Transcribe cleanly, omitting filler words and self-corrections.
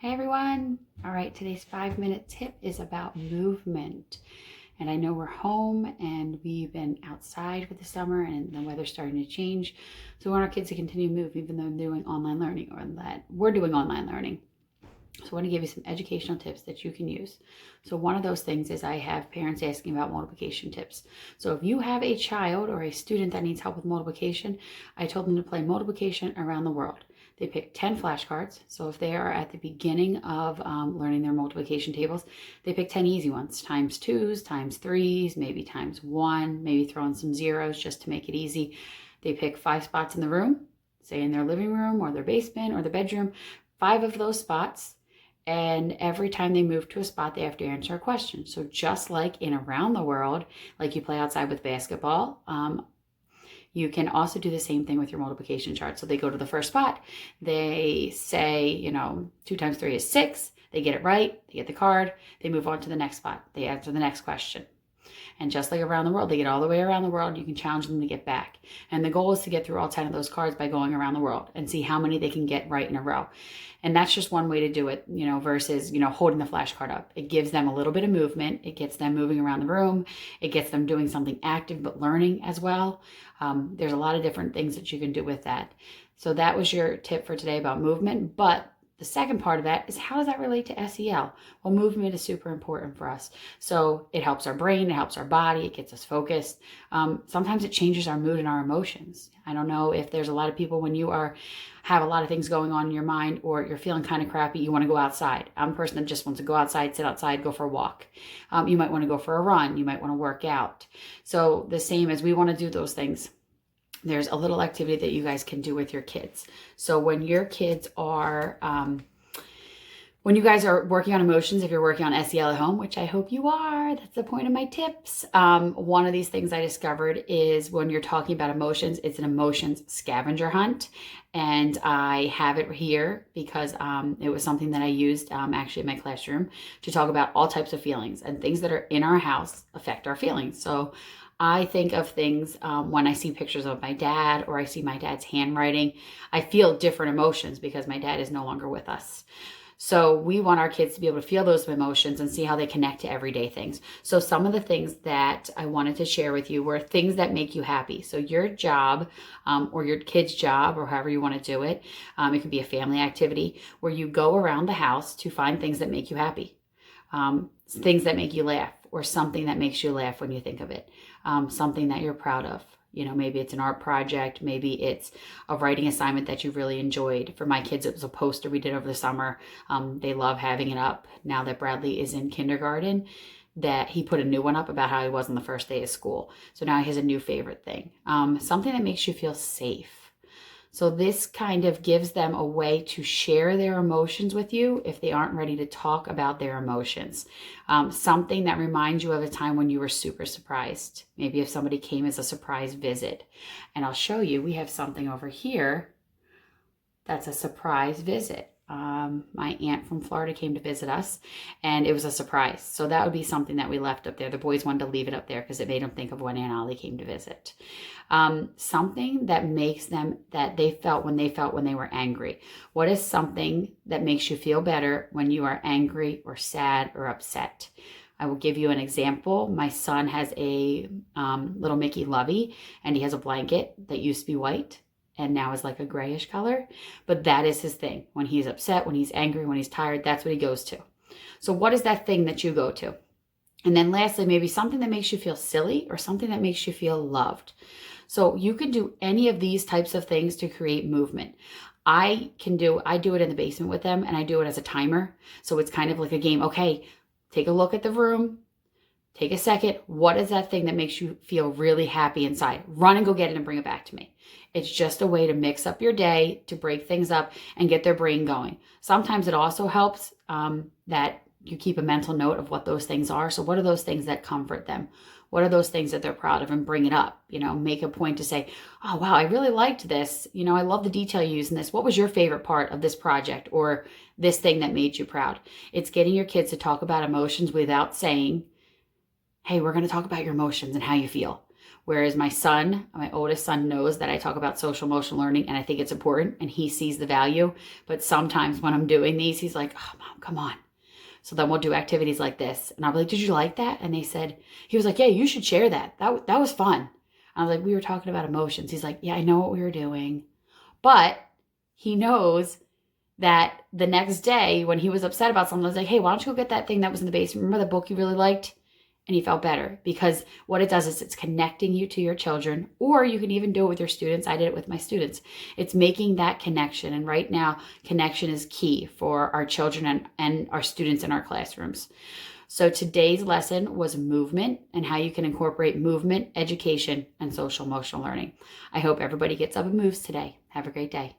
Hey everyone! All right, today's 5-minute tip is about movement. And I know we're home and we've been outside for the summer and the weather's starting to change. So we want our kids to continue to move even though they're doing online learning or that we're doing online learning. So I want to give you some educational tips that you can use. So one of those things is I have parents asking about multiplication tips. So if you have a child or a student that needs help with multiplication, I told them to play multiplication around the world. They pick 10 flashcards. So if they are at the beginning of learning their multiplication tables, they pick 10 easy ones, times twos, times threes, maybe times one, maybe throw in some zeros just to make it easy. They pick 5 spots in the room, say in their living room or their basement or the bedroom, 5 of those spots. And every time they move to a spot, they have to answer a question. So just like in around the world, like you play outside with basketball, you can also do the same thing with your multiplication chart. So they go to the first spot, they say, 2 times 3 is 6. They get it right, they get the card, they move on to the next spot, they answer the next question. And just like around the world, they get all the way around the world, you can challenge them to get back. And the goal is to get through all 10 of those cards by going around the world and see how many they can get right in a row. And that's just one way to do it, versus, holding the flashcard up. It gives them a little bit of movement. It gets them moving around the room. It gets them doing something active, but learning as well. There's a lot of different things that you can do with that. So that was your tip for today about movement. But the second part of that is, how does that relate to SEL? Well, movement is super important for us. So it helps our brain, it helps our body, it gets us focused. Sometimes it changes our mood and our emotions. I don't know if there's a lot of people when you have a lot of things going on in your mind or you're feeling kind of crappy, you want to go outside. I'm a person that just wants to go outside, sit outside, go for a walk. You might want to go for a run. You might want to work out. So the same as we want to do those things, there's a little activity that you guys can do with your kids. So when your kids are, when you guys are working on emotions, if you're working on SEL at home, which I hope you are, that's the point of my tips. One of these things I discovered is when you're talking about emotions, it's an emotions scavenger hunt. And I have it here because it was something that I used actually in my classroom to talk about all types of feelings, and things that are in our house affect our feelings. So I think of things when I see pictures of my dad or I see my dad's handwriting, I feel different emotions because my dad is no longer with us. So we want our kids to be able to feel those emotions and see how they connect to everyday things. So some of the things that I wanted to share with you were things that make you happy. So your job or your kid's job, or however you want to do it, it could be a family activity where you go around the house to find things that make you happy. Things that make you laugh, or something that makes you laugh when you think of it. Something that you're proud of. Maybe it's an art project. Maybe it's a writing assignment that you really enjoyed. For my kids, it was a poster we did over the summer. They love having it up. Now that Bradley is in kindergarten, that he put a new one up about how he was on the first day of school. So now he has a new favorite thing. Something that makes you feel safe. So this kind of gives them a way to share their emotions with you if they aren't ready to talk about their emotions. Something that reminds you of a time when you were super surprised. Maybe if somebody came as a surprise visit. And I'll show you, we have something over here that's a surprise visit. My aunt from Florida came to visit us, and it was a surprise. So that would be something that we left up there. The boys wanted to leave it up there because it made them think of when Aunt Ollie came to visit. Something that makes them, that they felt when they were angry. What is something that makes you feel better when you are angry or sad or upset? I will give you an example. My son has a little Mickey Lovey, and he has a blanket that used to be white and now is like a grayish color. But that is his thing. When he's upset, when he's angry, when he's tired, that's what he goes to. So what is that thing that you go to? And then lastly, maybe something that makes you feel silly or something that makes you feel loved. So you can do any of these types of things to create movement. I do it in the basement with them, and I do it as a timer. So it's kind of like a game. Okay, take a look at the room. Take a second. What is that thing that makes you feel really happy inside? Run and go get it and bring it back to me. It's just a way to mix up your day, to break things up and get their brain going. Sometimes it also helps that you keep a mental note of what those things are. So what are those things that comfort them? What are those things that they're proud of, and bring it up? Make a point to say, oh, wow, I really liked this. I love the detail you used in this. What was your favorite part of this project or this thing that made you proud? It's getting your kids to talk about emotions without saying, hey, we're going to talk about your emotions and how you feel. Whereas my son, my oldest son, knows that I talk about social emotional learning and I think it's important and he sees the value. But sometimes when I'm doing these, he's like, oh, Mom, come on. So then we'll do activities like this. And I'll be like, did you like that? And he was like, yeah, you should share that. That was fun. I was like, we were talking about emotions. He's like, yeah, I know what we were doing. But he knows that the next day when he was upset about something, I was like, hey, why don't you go get that thing that was in the basement? Remember the book you really liked? And he felt better, because what it does is it's connecting you to your children, or you can even do it with your students. I did it with my students. It's making that connection. And right now, connection is key for our children and our students in our classrooms. So today's lesson was movement and how you can incorporate movement, education, and social emotional learning. I hope everybody gets up and moves today. Have a great day.